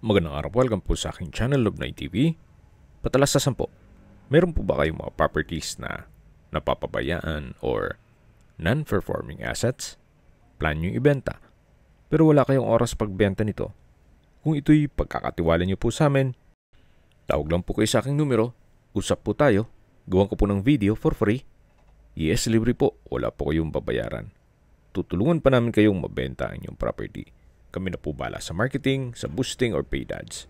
Magandang araw, welcome po sa aking channel, Lubnoy TV. Patalasasan po, meron po ba kayong mga properties na napapabayaan or non-performing assets? Plan nyo ibenta, pero wala kayong oras pagbenta nito. Kung ito'y pagkakatiwala nyo po sa amin, tawag lang po kayo sa aking numero, usap po tayo, gawan ko po ng video for free. Yes, libre po, wala po kayong babayaran. Tutulungan pa namin kayong mabenta ang inyong property. Kami na po bala sa marketing, sa boosting or paid ads.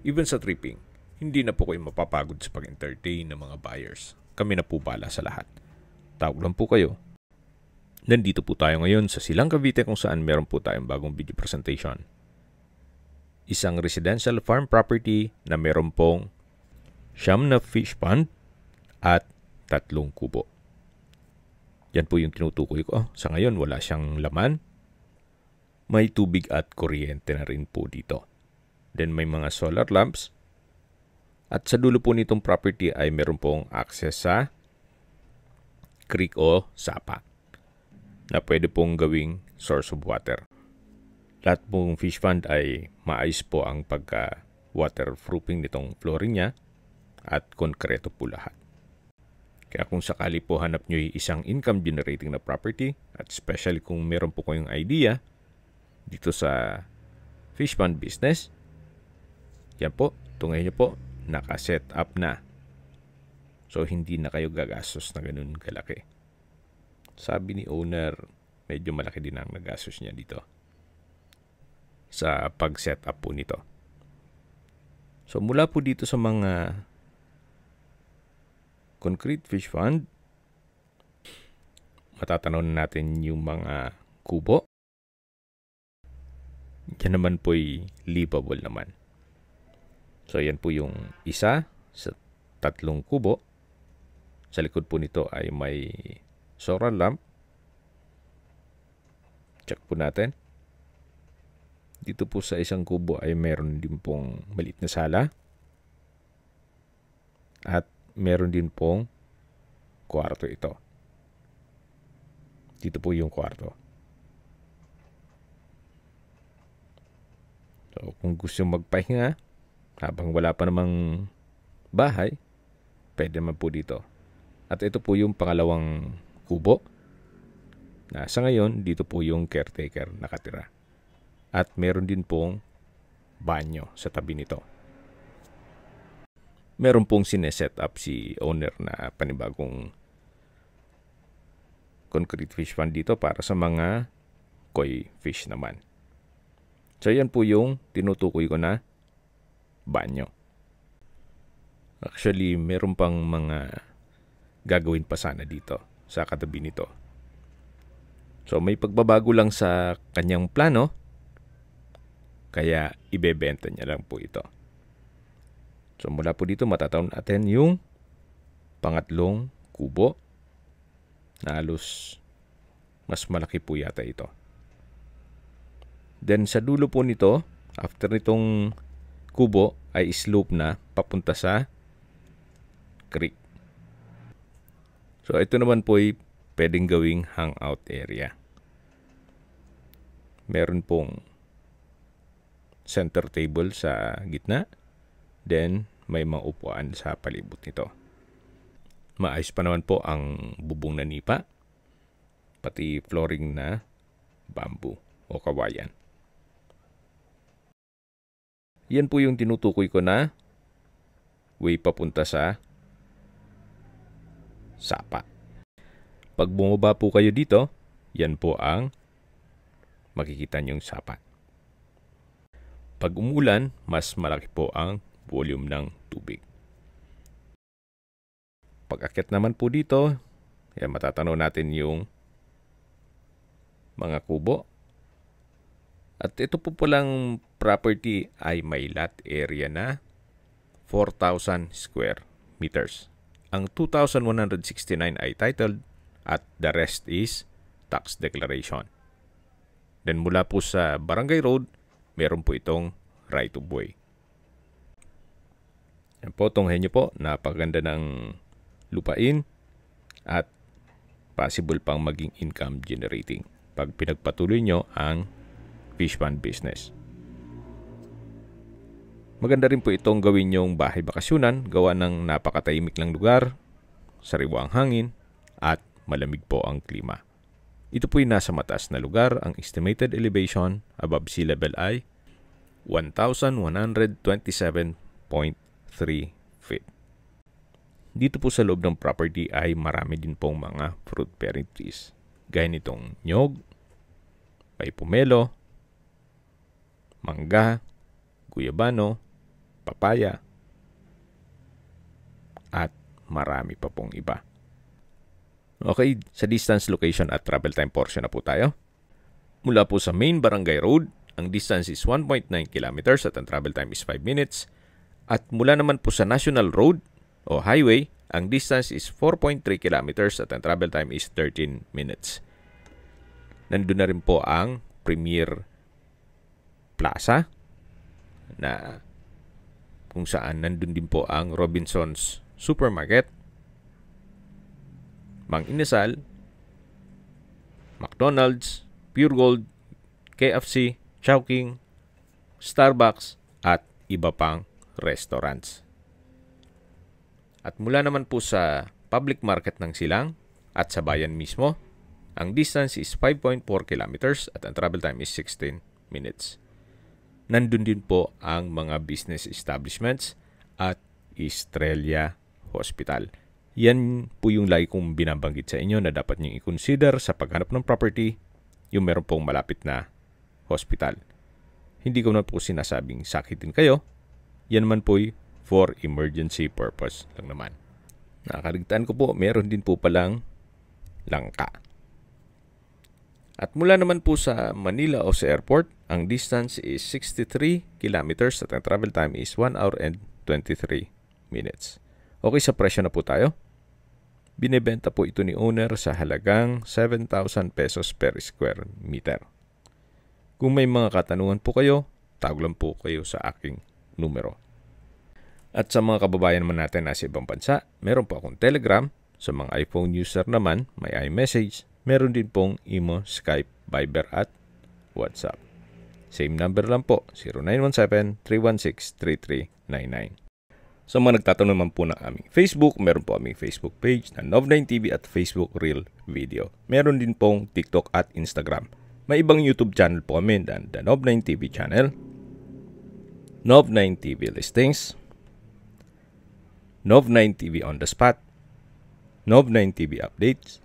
Even sa tripping, hindi na po kayo mapapagod sa pag-entertain ng mga buyers. Kami na po bala sa lahat. Tawag lang po kayo. Nandito po tayo ngayon sa Silang Cavite kung saan meron po tayong bagong video presentation. Isang residential farm property na meron pong 9 na fish pond at 3 kubo. Yan po yung tinutukoy ko. Sa ngayon, wala siyang laman. May tubig at kuryente na rin po dito. Then may mga solar lamps. At sa dulo po nitong property ay meron pong access sa creek o sapa na pwede pong gawing source of water. Lahat pong fish pond ay maayos po ang pagka-waterproofing nitong flooring niya at konkreto po lahat. Kaya kung sakali po hanap nyo isang income generating na property at especially kung meron po kayong idea dito sa fish pond business, yan po, tungay nyo po, naka-set up na. So, hindi na kayo gagastos na ganun kalaki. Sabi ni owner, medyo malaki din ang nagastos niya dito sa pag-set up po nito. So, mula po dito sa mga concrete fish pond, matatanaw na natin yung mga kubo. Yan naman po'y livable naman. So, yan po yung isa sa 3 kubo. Sa likod po nito ay may solar lamp. Check po natin. Dito po sa isang kubo ay meron din pong maliit na sala. At meron din pong kwarto ito. Dito po yung kwarto. So, kung gusto magpahinga, habang wala pa namang bahay, pwede naman po dito. At ito po yung pangalawang kubo. Na sa ngayon, dito po yung caretaker nakatira. At meron din pong banyo sa tabi nito. Meron pong sineset up si owner na panibagong concrete fish pond dito para sa mga koi fish naman. So, yan po yung tinutukoy ko na banyo. Actually, meron pang mga gagawin pa sana dito sa katabi nito. So, may pagbabago lang sa kanyang plano, kaya ibebenta niya lang po ito. So, mula po dito matataon natin yung pangatlong kubo na halos mas malaki po yata ito. Then sa dulo po nito, after nitong kubo ay slope na papunta sa creek. So ito naman po ay pwedeng gawing hangout area. Meron pong center table sa gitna. Then may mga upuan sa palibot nito. Maayos pa naman po ang bubong na nipa. Pati flooring na bamboo o kawayan. Yan po yung tinutukoy ko na way papunta sa sapa. Pag bumaba po kayo dito, yan po ang makikita nyong sapa. Pag umulan, mas malaki po ang volume ng tubig. Pag akyat naman po dito, yan matatanaw natin yung mga kubo. At ito po palang property ay may lot area na 4,000 square meters. Ang 2,169 ay titled at the rest is tax declaration. Then mula po sa Barangay Road, meron po itong right of way. Yan po, tunghayin nyo po, napaganda ng lupain at possible pang maging income generating pag pinagpatuloy nyo ang fish pond business. Maganda rin po itong gawin yung bahay bakasyunan, gawa ng napakatahimik lang lugar, sariwa ang hangin, at malamig po ang klima. Ito po'y nasa mataas na lugar. Ang estimated elevation above sea level ay 1,127.3 feet. Dito po sa loob ng property ay marami din pong mga fruit-bearing trees. Gaya nitong nyog, may pomelo, mangga, guyabano, papaya, at marami pa pong iba. Okay, sa distance, location at travel time portion na po tayo. Mula po sa main barangay road, ang distance is 1.9 kilometers at ang travel time is 5 minutes. At mula naman po sa national road o highway, ang distance is 4.3 kilometers at ang travel time is 13 minutes. Nandun na rin po ang Premier Plaza na kung saan nandun din po ang Robinsons Supermarket, Mang Inasal, McDonald's, Pure Gold, KFC, Chowking, Starbucks, at iba pang restaurants. At mula naman po sa public market ng Silang at sa bayan mismo, ang distance is 5.4 kilometers at ang travel time is 16 minutes. Nandun din po ang mga business establishments at Estrella Hospital. Yan po yung lagi kong binabanggit sa inyo na dapat nyo i-consider sa paghanap ng property, yung meron pong malapit na hospital. Hindi ko na po sinasabing sakitin kayo. Yan naman po for emergency purpose lang naman. Nakaligtaan ko po, meron din po palang langka. At mula naman po sa Manila o sa airport, ang distance is 63 kilometers at ang travel time is 1 hour and 23 minutes. Okay, sa presyo na po tayo. Binebenta po ito ni owner sa halagang 7,000 pesos per square meter. Kung may mga katanungan po kayo, tawag lang po kayo sa aking numero. At sa mga kababayan naman natin na sa ibang bansa, meron po akong Telegram. Sa mga iPhone user naman, may iMessage. Meron din pong Imo, Skype, Viber at WhatsApp. Same number lang po, 0917-316-3399. Sa mga nagtatanong naman po ng aming Facebook, meron po aming Facebook page na Nov9TV at Facebook Real Video. Meron din pong TikTok at Instagram. May ibang YouTube channel po kami na the Nov9TV channel, Nov9TV Listings, Nov9TV On The Spot, Nov9TV Updates,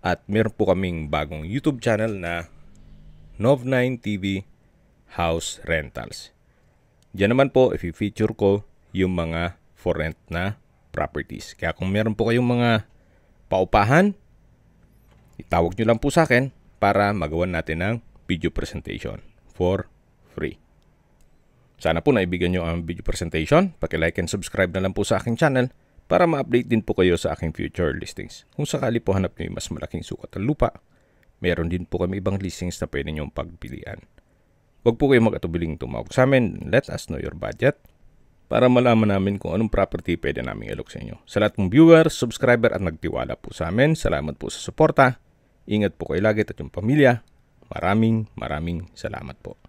at meron po kaming bagong YouTube channel na Nov9TV House Rentals. Diyan naman po, i-feature ko yung mga for rent na properties. Kaya kung meron po kayong mga paupahan, itawag nyo lang po sa akin para magawan natin ng video presentation for free. Sana po naibigyan nyo ang video presentation. Paki-like and subscribe na lang po sa aking channel para ma-update din po kayo sa aking future listings. Kung sakali po hanap nyo yung mas malaking sukat ng lupa, meron din po kami ibang listings na pwede nyong pagpilian. Huwag po kayong mag-atubiling tumawag sa amin. Let us know your budget para malaman namin kung anong property pwede namin ilok sa inyo. Sa lahat ng viewers, subscriber at nagtiwala po sa amin, salamat po sa suporta. Ingat po kayo lagi at yung pamilya. Maraming salamat po.